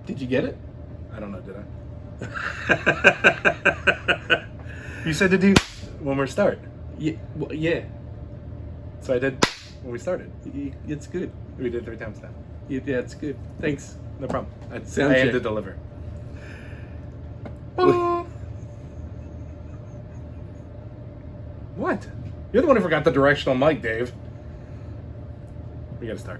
Did you get it? I don't know, did I? You said to do when we start. Yeah. Well, yeah. So I did when we started. It's good. We did 3 times now. Yeah, it's good. Thanks. No problem. Sound I aim check. to deliver. What? You're the one who forgot the directional mic, Dave. We gotta start.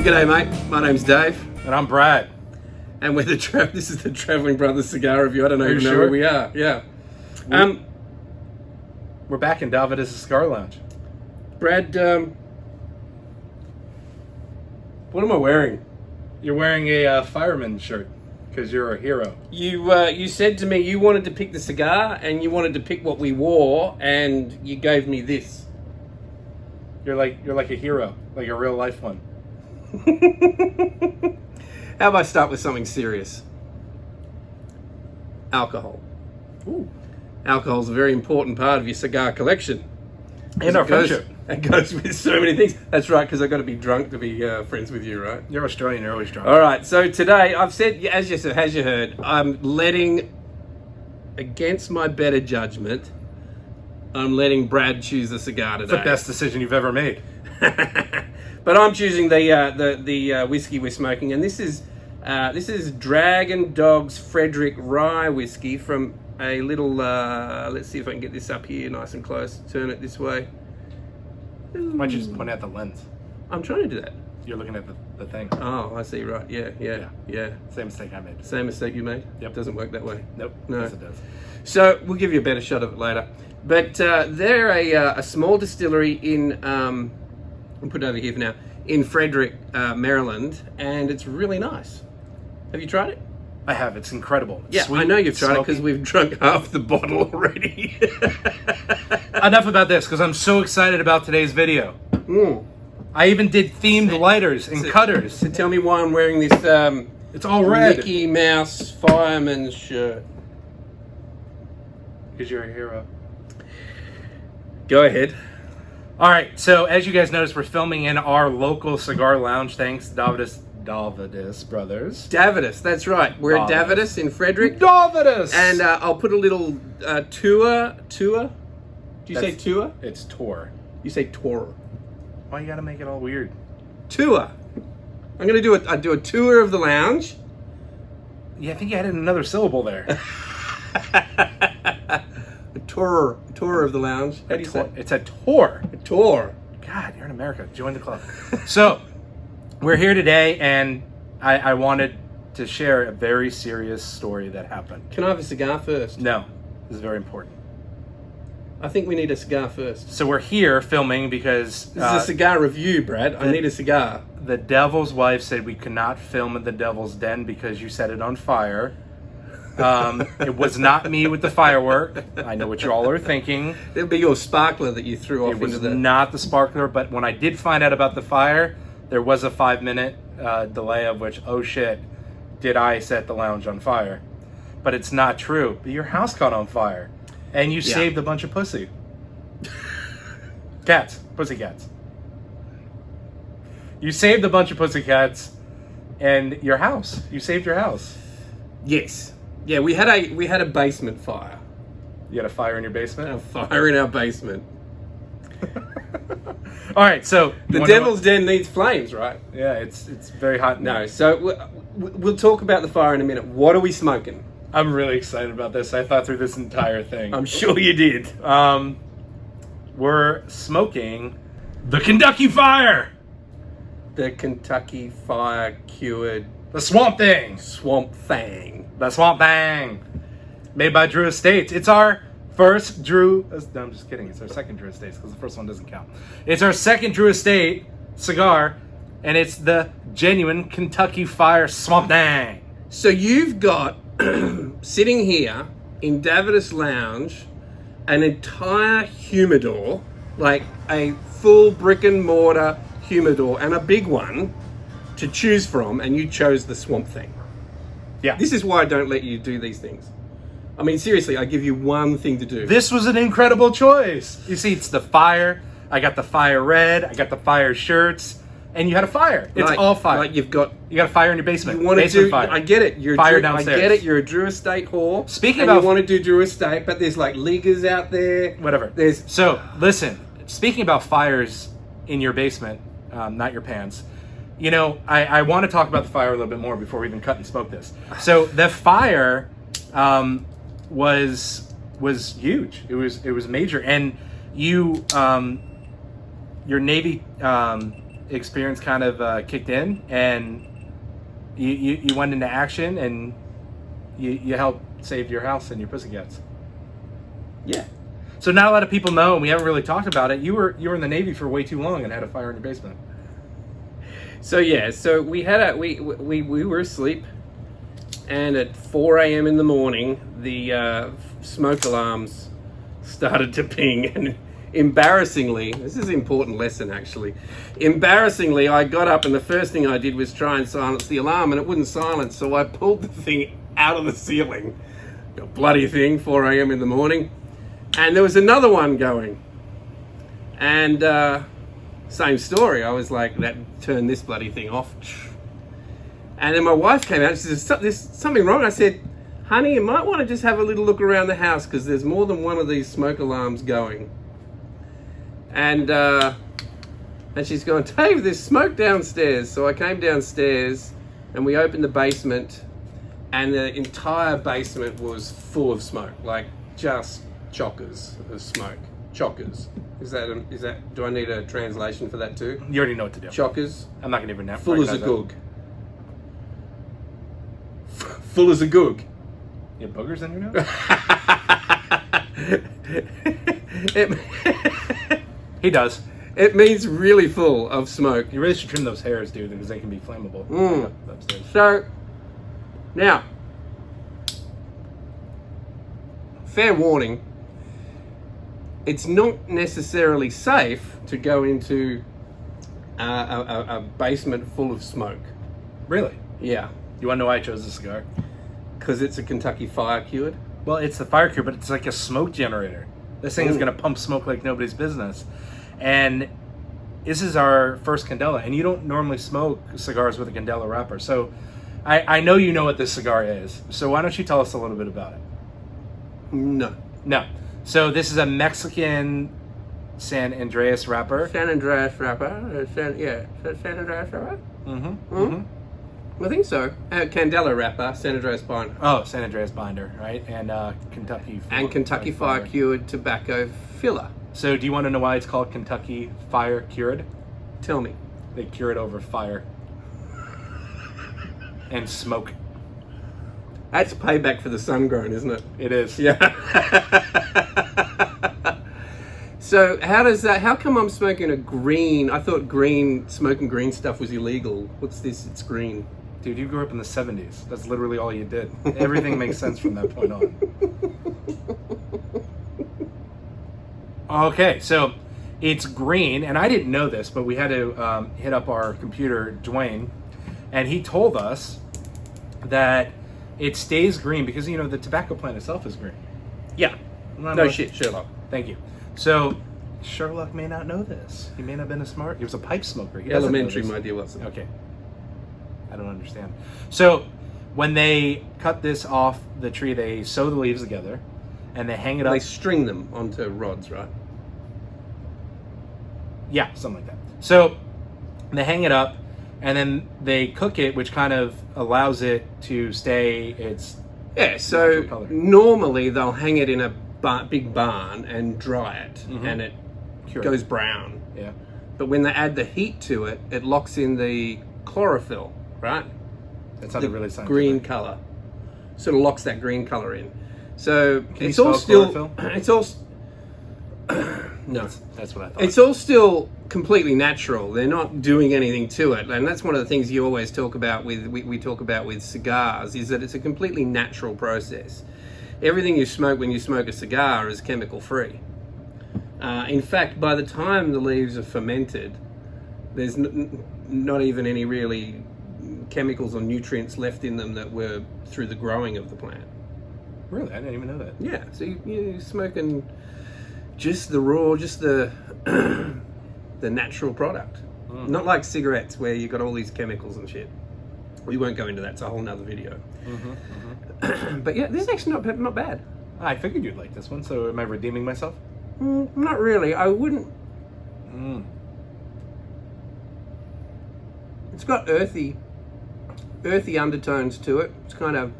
G'day, mate. My name's Dave, And I'm Brad. and we're this is the Traveling Brothers Cigar Review. I don't Are you even know sure? where we are. Yeah. We're back in David's Cigar Lounge. Brad, what am I wearing? You're wearing a fireman shirt because you're a hero. You said to me you wanted to pick the cigar and you wanted to pick what we wore, and you gave me this. You're like a hero, like a real life one. How about I start with something serious? Alcohol. Ooh. Alcohol's a very important part of your cigar collection. And our friendship. It goes with so many things. That's right, because I've got to be drunk to be friends with you, right? You're Australian, you're always drunk. All right, so today I've said, as you heard, I'm letting, against my better judgment, I'm letting Brad choose the cigar It's today. the best decision you've ever made. But I'm choosing the whiskey we're smoking, and this is Dragon Dog's Frederick Rye whiskey from a little. Let's see if I can get this up here, nice and close. Turn it this way. Why don't you just point out the lens? I'm trying to do that. You're looking at the thing. Oh, I see. Right. Yeah. Same mistake I made. Same mistake you made. Yep. Doesn't work that way. Nope. No. Yes, it does. So we'll give you a better shot of it later. But they're a small distillery in. I'll put it over here for now. In Frederick, Maryland, and it's really nice. Have you tried it? I have. It's incredible. Yeah, Sweet, I know you've tried it smoky. because we've drunk half the bottle already. Enough about this, because I'm so excited about today's video. I even did themed lighters and cutters. So tell me why I'm wearing this It's all red. Mickey Mouse fireman's shirt. Because you're a hero. Go ahead. All right, so as you guys noticed, we're filming in our local cigar lounge. Thanks, David's Brothers. Davidus, that's right. We're at Davidus in Frederick. Davidus! And I'll put a little tour. Do you say tour? It's tour. You say tour. Why you gotta make it all weird? Tour. I'm gonna do a tour of the lounge. Yeah, I think you added another syllable there. A tour of the lounge. How do you say? It's a tour. A tour. God, you're in America. Join the club. So, we're here today, and I wanted to share a very serious story that happened. Can I have a cigar first? No, this is very important. I think we need a cigar first. So we're here filming because This is a cigar review, Brad. I need a cigar. the devil's wife said we could not film at the devil's den because you set it on fire. It was not me with the firework. I know what you all are thinking. It'll be your sparkler that you threw off It was into the... not the sparkler, but when I did find out about the fire, there was a 5-minute delay of which, oh shit, did I set the lounge on fire? But it's not true. But your house caught on fire. And you saved a bunch of pussy. Pussycats. You saved a bunch of pussycats and your house. You saved your house. Yes. Yeah, we had a basement fire. You had a fire in your basement? A fire in our basement. All right, so... The devil's den needs flames, right? Yeah, it's very hot. No, so we'll talk about the fire in a minute. What are we smoking? I'm really excited about this. I thought through this entire thing. I'm sure you did. We're smoking the Kentucky Fire. The Kentucky Fire Cured The Swamp Thing. Swamp Thang. The Swamp Thing. Made by Drew Estates. It's our first Drew... No, I'm just kidding. It's our second Drew Estates because the first one doesn't count. It's our second Drew Estate cigar, and it's the genuine Kentucky Fire Swamp Thing. So you've got sitting here in Davidas Lounge an entire humidor, like a full brick and mortar humidor, and a big one to choose from, and you chose the Swamp Thing. Yeah. This is why I don't let you do these things. I mean, seriously, I give you one thing to do. This was an incredible choice. You see, it's the fire. I got the fire red. I got the fire shirts. And you had a fire. It's all fire. Like you got a fire in your basement. You want to basement do? fire. I get it. You're fire Drew, downstairs. I get it. You're a Drew Estate whore. Speaking and about, you want to do Drew Estate, but there's like leaguers out there. Whatever. So listen. Speaking about fires in your basement, not your pants. You know, I want to talk about the fire a little bit more before we even cut and smoke this. So the fire was huge. It was major, and you your Navy experience kind of kicked in, and you went into action, and you helped save your house and your pussycats. Yeah. So not a lot of people know, and we haven't really talked about it. You were in the Navy for way too long and had a fire in your basement. So yeah, so we had we were asleep, and at 4 a.m. in the morning, the smoke alarms started to ping, and embarrassingly, this is an important lesson actually. Embarrassingly, I got up, and the first thing I did was try and silence the alarm, and it wouldn't silence, so I pulled the thing out of the ceiling. The bloody thing, 4 a.m. in the morning, and there was another one going, and same story. I was like, that turn this bloody thing off. And then my wife came out and she said, there's something wrong. I said, honey, you might want to just have a little look around the house because there's more than one of these smoke alarms going. And she's going, Dave, there's smoke downstairs. So I came downstairs and we opened the basement, and the entire basement was full of smoke, like just chockers of smoke. Chockers. Is that? Do I need a translation for that too? You already know what to do. Chockers. I'm not gonna even know. Full as a goog. Full as a goog. You have boogers in your nose? He does. It means really full of smoke. You really should trim those hairs, dude, because they can be flammable. Upstairs. So, now, fair warning. It's not necessarily safe to go into a basement full of smoke. Really? Yeah. You want to know why I chose the cigar? Because it's a Kentucky fire cured. Well, it's the fire cure, but it's like a smoke generator. This thing is going to pump smoke like nobody's business. And this is our first Candela, and you don't normally smoke cigars with a Candela wrapper. So I know you know what this cigar is. So why don't you tell us a little bit about it? No. So this is a Mexican San Andreas wrapper. San Andreas wrapper. San Andreas wrapper? I think so. Candela wrapper, San Andreas binder. Oh, San Andreas binder, right? And Kentucky. And Kentucky fire cured tobacco filler. So do you want to know why it's called Kentucky Fire Cured? Tell me. They cure it over fire. And smoke. That's payback for the sun grown, isn't it? It is. Yeah. So how come I'm smoking a green? I thought smoking green stuff was illegal. What's this? It's green. Dude, you grew up in the 70s. That's literally all you did. Everything makes sense from that point on. Okay, so it's green, and I didn't know this, but we had to hit up our computer, Dwayne, and he told us that it stays green because, you know, the tobacco plant itself is green. Yeah. No shit, Sherlock. Thank you. So, Sherlock may not know this. He may not have been he was a pipe smoker. He doesn't know Elementary, this. my dear Watson. Okay. I don't understand. So, when they cut this off the tree, they sew the leaves together, and they hang it up. They string them onto rods, right? Yeah, something like that. So, they hang it up, and then they cook it, which kind of allows it to stay its so color. Normally they'll hang it in a big barn and dry it, and it goes brown. Yeah. But when they add the heat to it, it locks in the chlorophyll, right? That sounded really scientific. Green color. Sort of locks that green color in. So Can you it's all spell still. chlorophyll? It's all. No. That's what I thought. It's all still completely natural. They're not doing anything to it, and that's one of the things you always talk about with we talk about with cigars, is that it's a completely natural process. Everything you smoke when you smoke a cigar is chemical free. In fact, by the time the leaves are fermented, there's not even any really chemicals or nutrients left in them that were through the growing of the plant. Really? I didn't even know that. Yeah, so you're smoking just the raw, just the the natural product. Not like cigarettes where you've got all these chemicals and shit. We won't go into that, it's a whole nother video. But yeah, this is actually not bad. I figured you'd like this one, so am I redeeming myself? Not really. I wouldn't. It's got earthy undertones to it. It's kind of,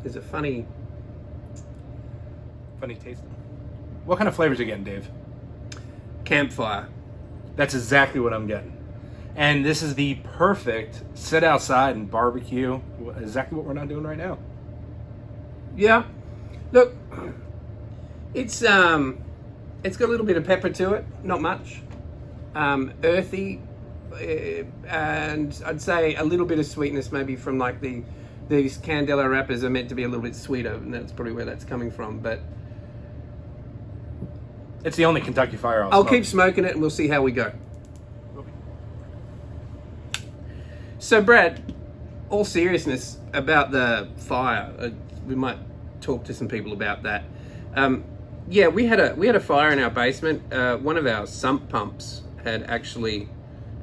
there's a funny taste. What kind of flavors are you getting, Dave? campfire. That's exactly what I'm getting. And this is the perfect sit outside and barbecue. Exactly what we're not doing right now. Yeah. Look, it's got a little bit of pepper to it, not much. Earthy, and I'd say a little bit of sweetness maybe from like these Candela wrappers are meant to be a little bit sweeter, and that's probably where that's coming from. But it's the only Kentucky Fire I'll keep smoking it and we'll see how we go. So Brad, all seriousness about the fire, we might talk to some people about that. Yeah, we had a fire in our basement. One of our sump pumps had actually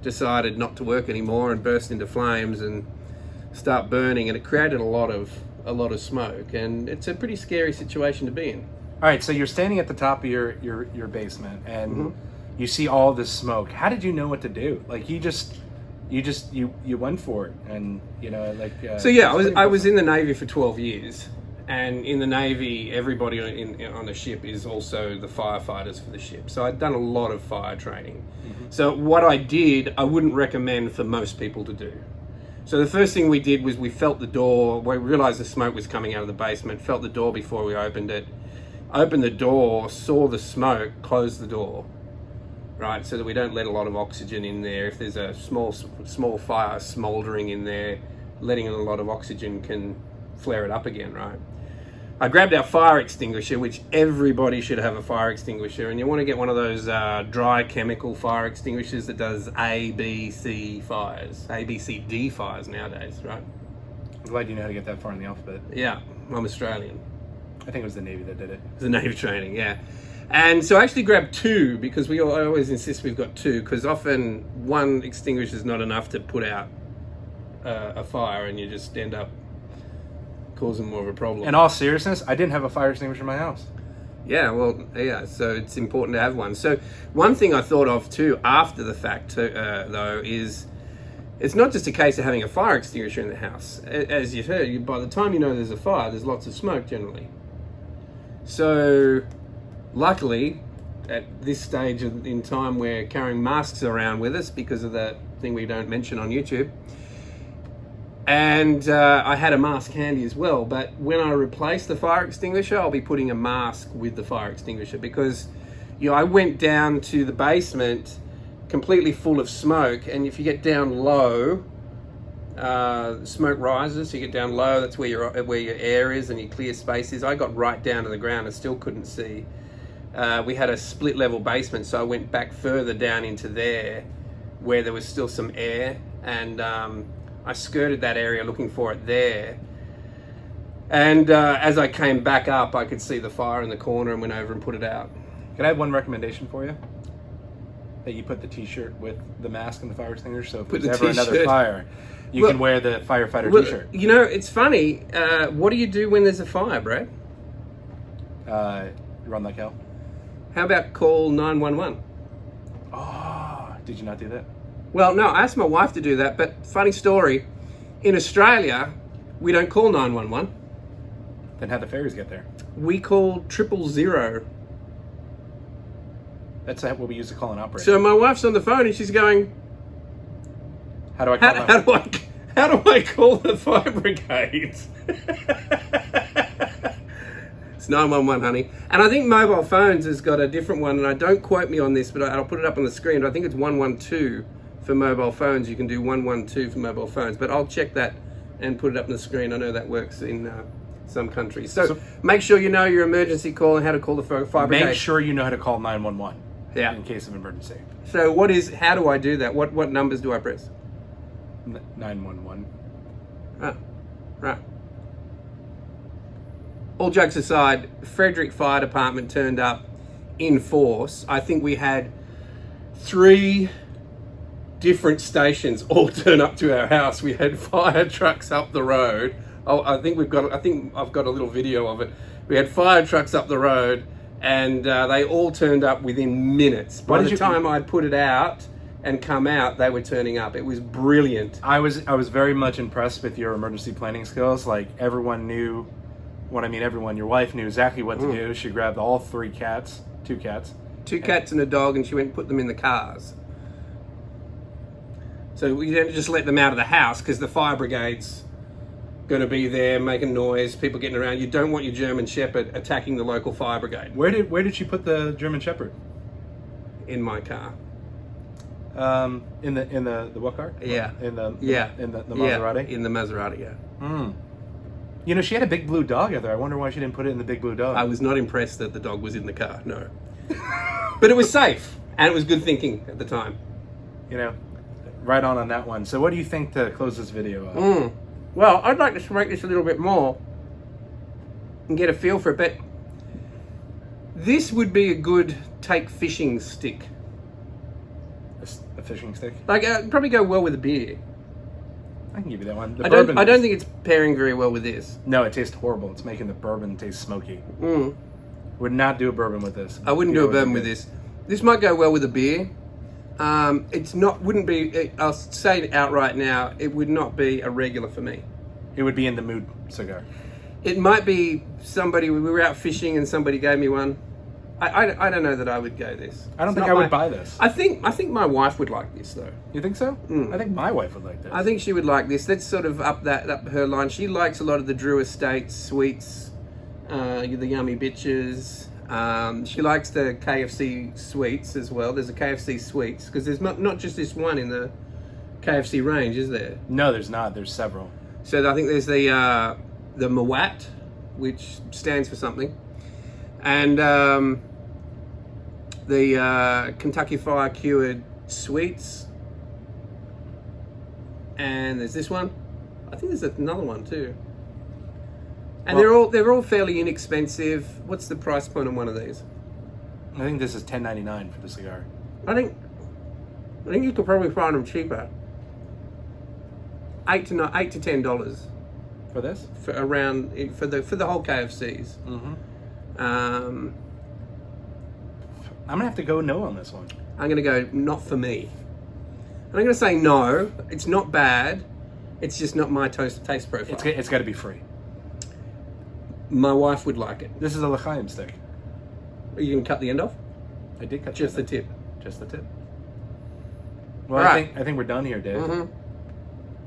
decided not to work anymore and burst into flames and start burning, and it created a lot of smoke, and it's a pretty scary situation to be in. All right, so you're standing at the top of your basement and you see all this smoke. How did you know what to do? Like you went for it, and like. So yeah, I was in the Navy for 12 years. And in the Navy, everybody on the ship is also the firefighters for the ship. So I'd done a lot of fire training. So what I did, I wouldn't recommend for most people to do. So the first thing we did was we felt the door. We realized the smoke was coming out of the basement, felt the door before we opened it. Opened the door, saw the smoke, closed the door. Right, so that we don't let a lot of oxygen in there. If there's a small fire smoldering in there, letting in a lot of oxygen can flare it up again, right? I grabbed our fire extinguisher, which everybody should have a fire extinguisher, and you want to get one of those dry chemical fire extinguishers that does A, B, C fires, A, B, C, D fires nowadays, right? I'm glad you know how to get that far in the alphabet. Yeah, I'm Australian. I think it was the Navy that did it. It's the Navy training, yeah. And so I actually grabbed two, because I always insist we've got two, because often one extinguisher is not enough to put out a fire, and you just end up causing more of a problem. In all seriousness, I didn't have a fire extinguisher in my house. Yeah, well, yeah, so it's important to have one. So one thing I thought of too after the fact, though, is it's not just a case of having a fire extinguisher in the house. As you've heard, by the time you know there's a fire, there's lots of smoke generally. So luckily, at this stage in time, we're carrying masks around with us because of that thing we don't mention on YouTube. And I had a mask handy as well, but when I replace the fire extinguisher, I'll be putting a mask with the fire extinguisher, because I went down to the basement completely full of smoke, and if you get down low, smoke rises. So you get down low, that's where your air is and your clear space is. I got right down to the ground and still couldn't see. We had a split level basement, so I went back further down into there where there was still some air, and I skirted that area looking for it there. And as I came back up, I could see the fire in the corner and went over and put it out. Can I have one recommendation for you? That you put the t-shirt with the mask and the fire extinguisher, so if there's ever another fire, you can wear the firefighter t-shirt. It's funny. What do you do when there's a fire, Brad? Run like hell. How about call 911? Oh, did you not do that? Well, no, I asked my wife to do that, but funny story, in Australia, we don't call 911. Then how'd the fairies get there? We call 000. That's what we use to call an operator. So my wife's on the phone and she's going, How do I call how do I call the fire brigade? It's 911, honey. And I think mobile phones has got a different one, and I don't quote me on this, but I'll put it up on the screen. But I think it's 112 for mobile phones. You can do 112 for mobile phones, but I'll check that and put it up on the screen. I know that works in some countries. So make sure you know your emergency call and how to call the fire brigade. Make sure you know how to call 911 Yeah. in case of emergency. So how do I do that? What numbers do I press? 911. Ah, right. All jokes aside, Frederick Fire Department turned up in force. I think we had 3 different stations all turn up to our house. We had fire trucks up the road. I think I've got a little video of it. We had fire trucks up the road, and they all turned up within minutes. By the time I'd put it out and come out, they were turning up. It was brilliant. I was very much impressed with your emergency planning skills. Like, everyone knew. When I mean everyone, your wife knew exactly what to do. She grabbed all 2 cats, 2 cats and a dog, and she went and put them in the cars. So we didn't just let them out of the house because the fire brigade's going to be there making noise, people getting around. You don't want your German Shepherd attacking the local fire brigade. Where did she put the German Shepherd? In my car. In the what car? Yeah. In the Maserati. Yeah, in the Maserati. Yeah. Hmm. You know, she had a big blue dog out there. I wonder why she didn't put it in the big blue dog. I was not impressed that the dog was in the car. No. But it was safe, and it was good thinking at the time. You know, right on that one. So, what do you think to close this video up? Well, I'd like to smoke this a little bit more and get a feel for it, but this would be a good take fishing stick. A fishing stick? Like, probably go well with a beer. I can give you that one. I don't think it's pairing very well with this. No, it tastes horrible. It's making the bourbon taste smoky. Mm. Would not do a bourbon with this. I wouldn't do a bourbon with this. This might go well with a beer. It's not. Wouldn't be. I'll say it outright now. It would not be a regular for me. It would be in the mood cigar. It might be somebody. We were out fishing and somebody gave me one. I don't know that I would go this. I don't think I would buy this. I think my wife would like this though. You think so? I think my wife would like this. I think she would like this. That's sort of up her line. She likes a lot of the Drew Estate sweets, the Yummy Bitches. She likes the KFC sweets as well. There's a KFC sweets because there's not just this one in the KFC range, is there? No, there's not. There's several. So I think there's the Mawat, which stands for something, and the Kentucky Fire Cured sweets, and there's this one. I think there's another one too. And they're all fairly inexpensive. What's the price point on one of these? I think this is $10.99 for the cigar. I think you could probably find them cheaper. $8 to $10 For this? for the whole KFCs. Mm-hmm. I'm gonna have to go no on this one. I'm gonna go not for me. And I'm gonna say no. It's not bad. It's just not my taste profile. It's got to be free. My wife would like it. This is a L'chaim stick. You can cut the end off? I did cut Just the end. tip. Just the tip. Well, Right. I think we're done here, Dave. Mm-hmm.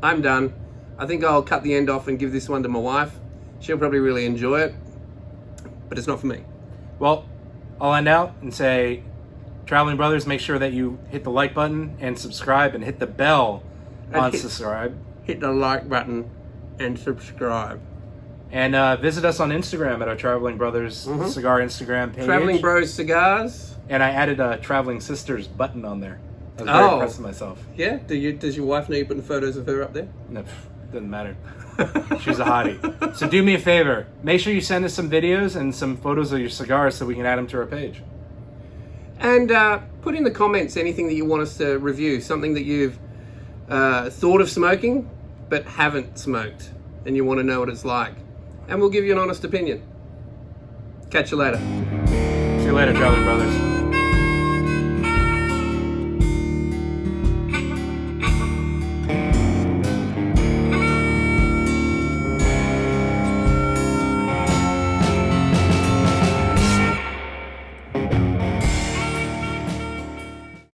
I'm done. I think I'll cut the end off and give this one to my wife. She'll probably really enjoy it, but it's not for me. Well, I'll end out and say, Traveling Brothers, make sure that you hit the like button and subscribe and hit the bell on subscribe. Hit the like button and subscribe. And visit us on Instagram at our Traveling Brothers Cigar Instagram page. Traveling Bros Cigars. And I added a Traveling Sisters button on there. I was very impressed with myself. Yeah? Does your wife know you're putting photos of her up there? No, doesn't matter. She's a hottie. So do me a favor. Make sure you send us some videos and some photos of your cigars so we can add them to our page. And put in the comments anything that you want us to review. Something that you've thought of smoking but haven't smoked. And you want to know what it's like. And we'll give you an honest opinion. Catch you later. See you later, Traveling Brothers.